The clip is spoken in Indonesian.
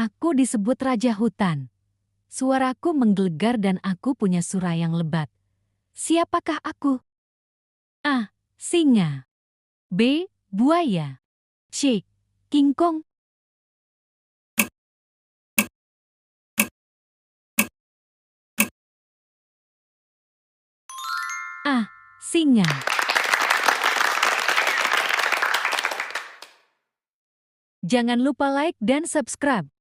Aku disebut raja hutan. Suaraku menggelegar dan aku punya suara yang lebat. Siapakah aku? A. Singa. B. Buaya. C. King Kong. A. Singa. Jangan lupa like dan subscribe.